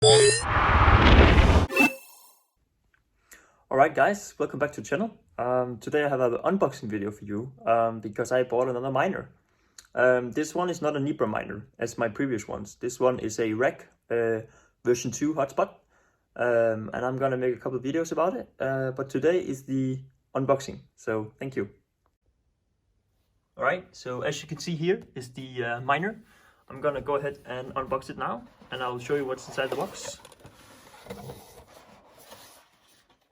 Alright guys, welcome back to the channel. Today I have an unboxing video for you because I bought another miner. This one is not a Libra miner as my previous ones. This one is a RAK version 2 hotspot, and I'm gonna make a couple of videos about it, but today is the unboxing, so thank you. Alright, so as you can see here is the miner. I'm gonna go ahead and unbox it now, and I'll show you what's inside the box.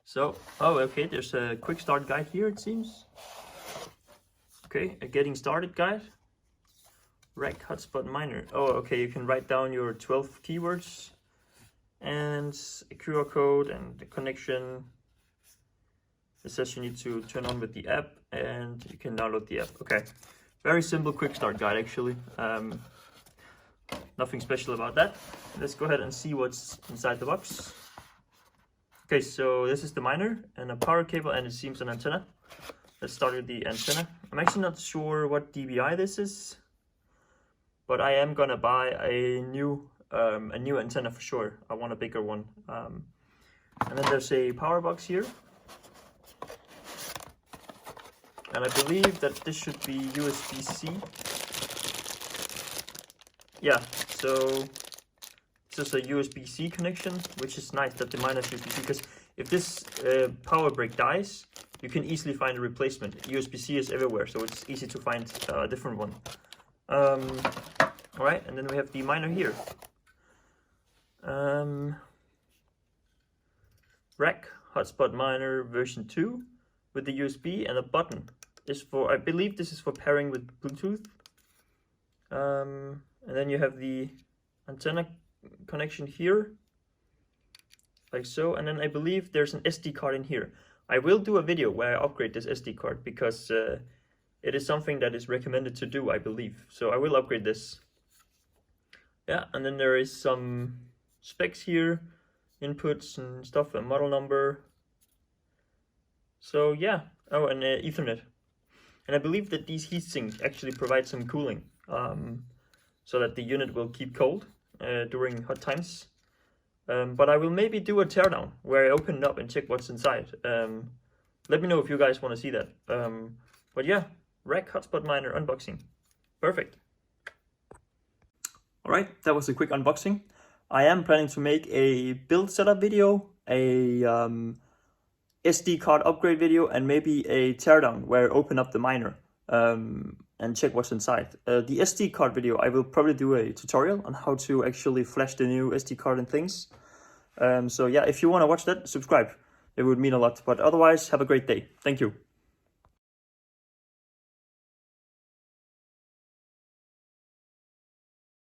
So, okay, there's a quick start guide here, it seems. Okay, a getting started guide. RAK hotspot miner. Oh, okay, you can write down your 12 keywords and a QR code and the connection. It says you need to turn on with the app and you can download the app. Okay, very simple quick start guide actually. Nothing special about that. Let's go ahead and see what's inside the box. Okay, so this is the miner and a power cable, and it seems an antenna. Let's start with the antenna. I'm actually not sure what dBi this is, but I am gonna buy a new antenna for sure. I want a bigger one. And then there's a power box here, and I believe that this should be USB-C. Yeah, so this is a USB-C connection, which is nice that the miner is USB-C, because if this power brick dies, you can easily find a replacement. USB-C is everywhere, so it's easy to find a different one. Alright, and then we have the miner here. RAK hotspot miner version 2 with the USB, and a button is for, I believe this is for pairing with Bluetooth. And then you have the antenna connection here, like so, and then I believe there's an SD card in here. I will do a video where I upgrade this SD card because it is something that is recommended to do, I believe. So I will upgrade this. Yeah, and then there is some specs here, inputs and stuff, a model number. So yeah, oh, and Ethernet. And I believe that these heat sinks actually provide some cooling, so that the unit will keep cold during hot times. But I will maybe do a teardown where I open it up and check what's inside. Let me know if you guys want to see that. But yeah, RAK hotspot miner unboxing. Perfect. Alright, that was a quick unboxing. I am planning to make a build setup video, a SD card upgrade video, and maybe a teardown where I open up the miner and check what's inside. The SD card video, I will probably do a tutorial on how to actually flash the new SD card and things. So yeah, if you want to watch that, subscribe. It would mean a lot. But otherwise, have a great day. Thank you.